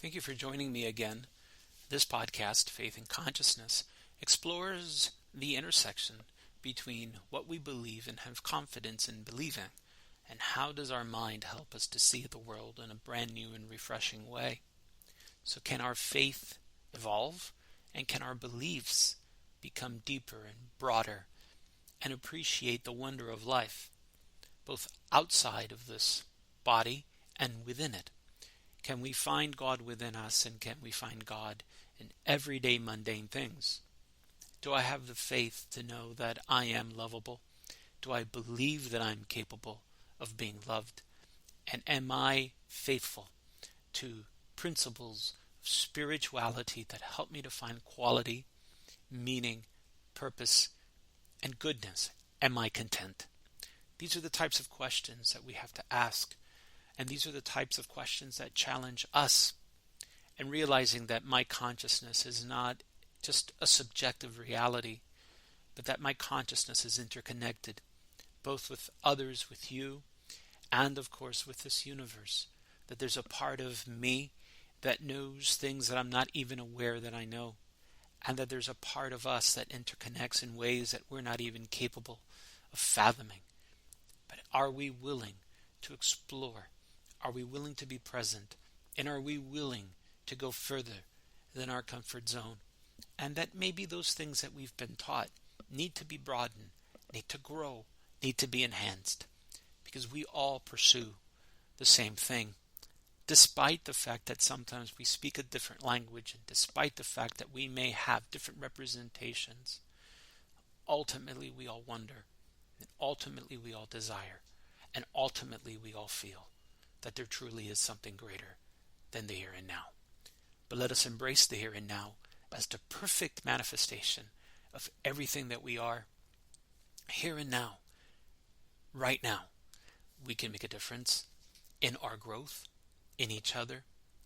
Thank you for joining me again. This podcast, Faith and Consciousness, explores the intersection between what we believe and have confidence in believing, and how does our mind help us to see the world in a brand new and refreshing way. So can our faith evolve, and can our beliefs become deeper and broader and appreciate the wonder of life, both outside of this body and within it? Can we find God within us, and can we find God in everyday mundane things? Do I have the faith to know that I am lovable? Do I believe that I'm capable of being loved? And am I faithful to principles of spirituality that help me to find quality, meaning, purpose, and goodness? Am I content? These are the types of questions that we have to ask. And these are the types of questions that challenge us. And realizing that my consciousness is not just a subjective reality, but that my consciousness is interconnected, both with others, with you, and of course with this universe. That there's a part of me that knows things that I'm not even aware that I know. And that there's a part of us that interconnects in ways that we're not even capable of fathoming. But are we willing to explore? Are we willing to be present? And are we willing to go further than our comfort zone? And that maybe those things that we've been taught need to be broadened, need to grow, need to be enhanced. Because we all pursue the same thing. Despite the fact that sometimes we speak a different language, and despite the fact that we may have different representations, ultimately we all wonder, and ultimately we all desire, and ultimately we all feel that there truly is something greater than the here and now. But let us embrace the here and now as the perfect manifestation of everything that we are. Here and now, right now, we can make a difference in our growth, in each other,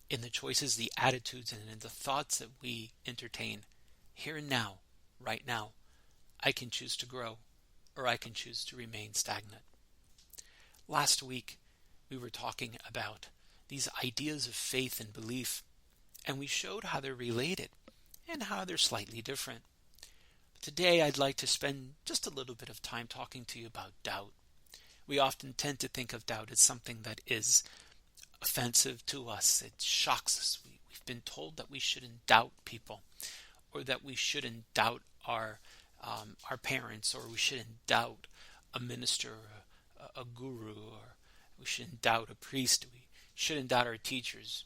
in the choices, the attitudes, and in the thoughts that we entertain. Here and now, right now, I can choose to grow, or I can choose to remain stagnant. Last week, we were talking about these ideas of faith and belief, and we showed how they're related and how they're slightly different. But today I'd like to spend just a little bit of time talking to you about doubt. We often tend to think of doubt as something that is offensive to us. It shocks us. We've been told that we shouldn't doubt people, or that we shouldn't doubt our parents, or we shouldn't doubt a minister, a guru, or we shouldn't doubt a priest. We shouldn't doubt our teachers.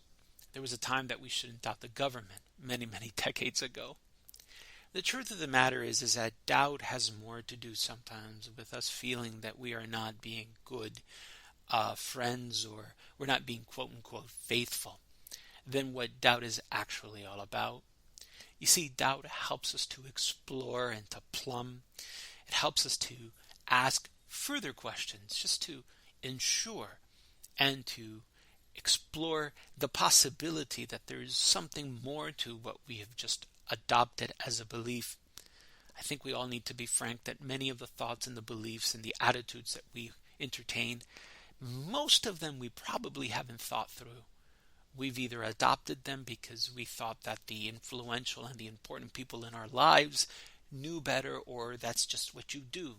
There was a time that we shouldn't doubt the government, many, many decades ago. The truth of the matter is that doubt has more to do sometimes with us feeling that we are not being good friends, or we're not being quote-unquote faithful, than what doubt is actually all about. You see, doubt helps us to explore and to plumb. It helps us to ask further questions, just to ensure and to explore the possibility that there is something more to what we have just adopted as a belief. I think we all need to be frank that many of the thoughts and the beliefs and the attitudes that we entertain, most of them we probably haven't thought through. We've either adopted them because we thought that the influential and the important people in our lives knew better, or that's just what you do.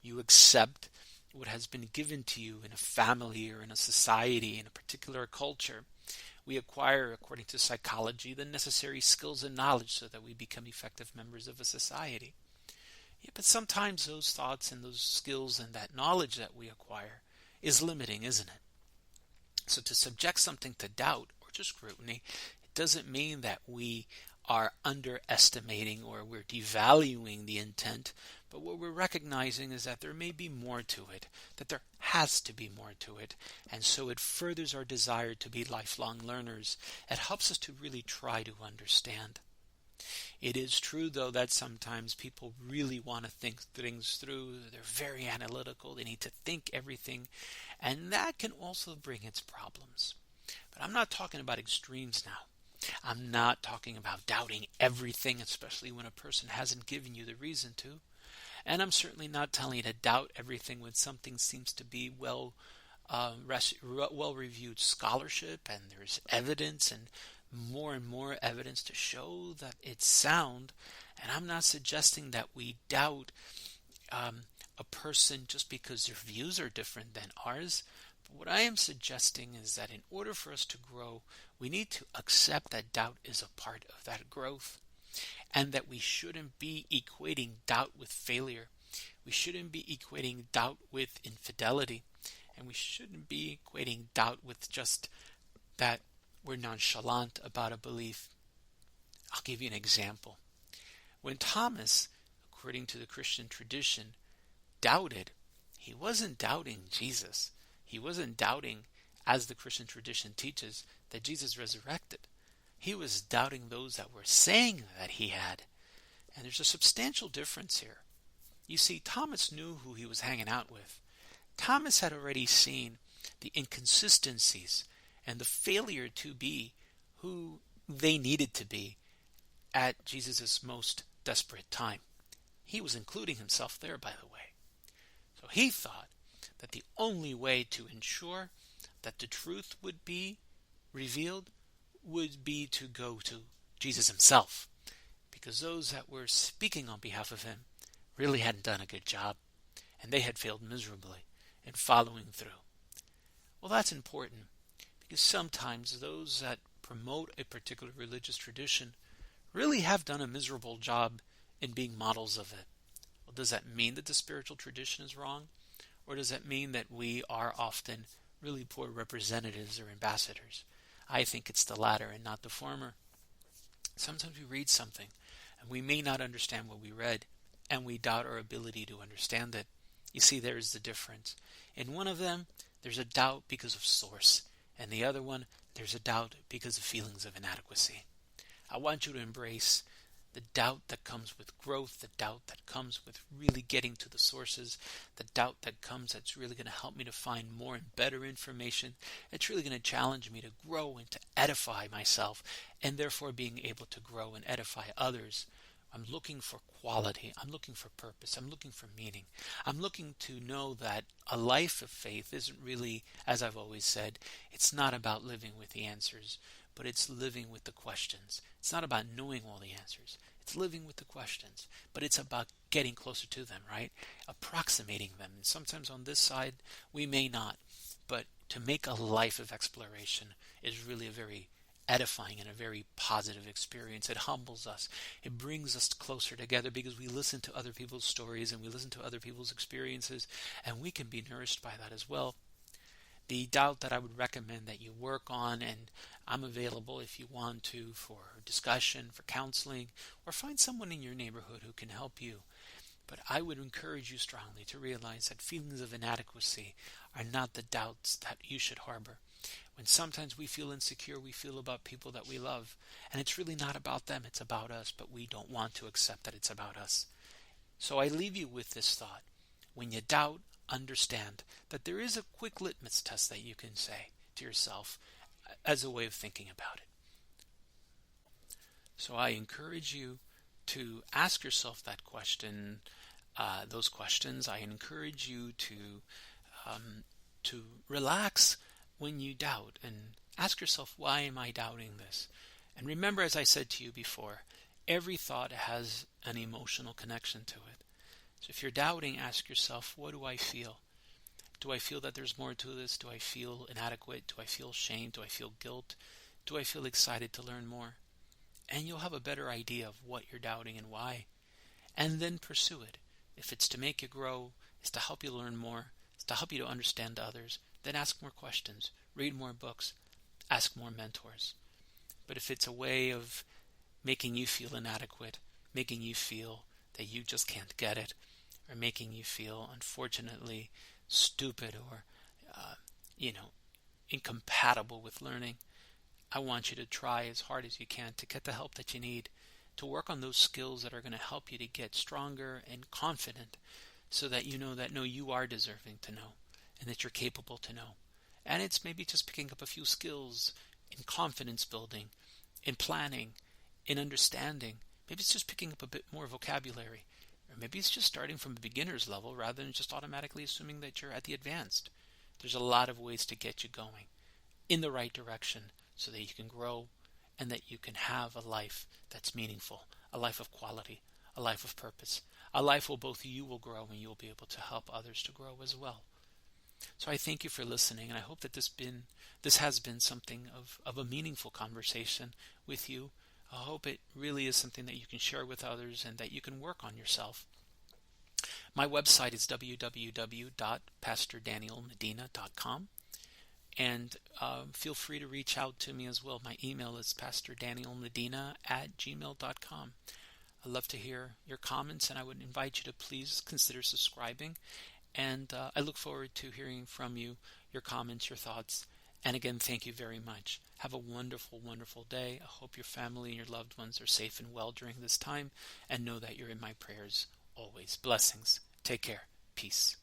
You accept what has been given to you in a family or in a society, in a particular culture. We acquire, according to psychology, the necessary skills and knowledge so that we become effective members of a society. Yeah, but sometimes those thoughts and those skills and that knowledge that we acquire is limiting, isn't it? So to subject something to doubt or to scrutiny, it doesn't mean that we are underestimating or we're devaluing the intent, but what we're recognizing is that there may be more to it, that there has to be more to it, and so it furthers our desire to be lifelong learners. It helps us to really try to understand. It is true, though, that sometimes people really want to think things through. They're very analytical. They need to think everything, and that can also bring its problems. But I'm not talking about extremes now. I'm not talking about doubting everything, especially when a person hasn't given you the reason to. And I'm certainly not telling you to doubt everything when something seems to be well-reviewed scholarship and there's evidence and more and more evidence to show that it's sound. And I'm not suggesting that we doubt a person just because their views are different than ours. But what I am suggesting is that in order for us to grow, we need to accept that doubt is a part of that growth, and that we shouldn't be equating doubt with failure. We shouldn't be equating doubt with infidelity, and we shouldn't be equating doubt with just that we're nonchalant about a belief. I'll give you an example. When Thomas, according to the Christian tradition, doubted, he wasn't doubting Jesus. He wasn't doubting, as the Christian tradition teaches, that Jesus resurrected. He was doubting those that were saying that he had. And there's a substantial difference here. You see, Thomas knew who he was hanging out with. Thomas had already seen the inconsistencies and the failure to be who they needed to be at Jesus' most desperate time. He was including himself there, by the way. So he thought that the only way to ensure that the truth would be revealed would be to go to Jesus himself, because those that were speaking on behalf of him really hadn't done a good job, and they had failed miserably in following through. Well, that's important, because sometimes those that promote a particular religious tradition really have done a miserable job in being models of it. Well, does that mean that the spiritual tradition is wrong? Or does that mean that we are often really poor representatives or ambassadors? I think it's the latter and not the former. Sometimes we read something and we may not understand what we read, and we doubt our ability to understand it. You see, there is the difference. In one of them, there's a doubt because of source, and the other one, there's a doubt because of feelings of inadequacy. I want you to embrace the doubt that comes with growth, the doubt that comes with really getting to the sources, the doubt that comes that's really going to help me to find more and better information. It's really going to challenge me to grow and to edify myself, and therefore being able to grow and edify others. I'm looking for quality. I'm looking for purpose. I'm looking for meaning. I'm looking to know that a life of faith isn't really, as I've always said, it's not about living with the answers, but it's living with the questions. It's not about knowing all the answers. It's living with the questions, but it's about getting closer to them, right? Approximating them. And sometimes on this side, we may not, but to make a life of exploration is really a very edifying and a very positive experience. It humbles us. It brings us closer together because we listen to other people's stories and we listen to other people's experiences, and we can be nourished by that as well. The doubt that I would recommend that you work on, and I'm available if you want to for discussion, for counseling, or find someone in your neighborhood who can help you. But I would encourage you strongly to realize that feelings of inadequacy are not the doubts that you should harbor. When sometimes we feel insecure, we feel about people that we love, and it's really not about them, it's about us, but we don't want to accept that it's about us. So I leave you with this thought. When you doubt, understand that there is a quick litmus test that you can say to yourself as a way of thinking about it. So I encourage you to ask yourself that question, those questions. I encourage you to relax when you doubt and ask yourself, why am I doubting this? And remember, as I said to you before, every thought has an emotional connection to it. So if you're doubting, ask yourself, what do I feel? Do I feel that there's more to this? Do I feel inadequate? Do I feel shame? Do I feel guilt? Do I feel excited to learn more? And you'll have a better idea of what you're doubting and why. And then pursue it. If it's to make you grow, it's to help you learn more, it's to help you to understand others, then ask more questions, read more books, ask more mentors. But if it's a way of making you feel inadequate, making you feel that you just can't get it, or making you feel, unfortunately, stupid or, incompatible with learning, I want you to try as hard as you can to get the help that you need, to work on those skills that are going to help you to get stronger and confident, so that you know that, no, you are deserving to know, and that you're capable to know. And it's maybe just picking up a few skills in confidence building, in planning, in understanding. Maybe it's just picking up a bit more vocabulary. Or maybe it's just starting from a beginner's level rather than just automatically assuming that you're at the advanced. There's a lot of ways to get you going in the right direction so that you can grow and that you can have a life that's meaningful, a life of quality, a life of purpose, a life where both you will grow and you'll be able to help others to grow as well. So I thank you for listening, and I hope that this has been something of a meaningful conversation with you. I hope it really is something that you can share with others and that you can work on yourself. My website is www.pastordanielmedina.com, and feel free to reach out to me as well. My email is pastordanielmedina@gmail.com. I'd love to hear your comments, and I would invite you to please consider subscribing. And I look forward to hearing from you, your comments, your thoughts. And again, thank you very much. Have a wonderful, wonderful day. I hope your family and your loved ones are safe and well during this time, and know that you're in my prayers always. Blessings. Take care. Peace.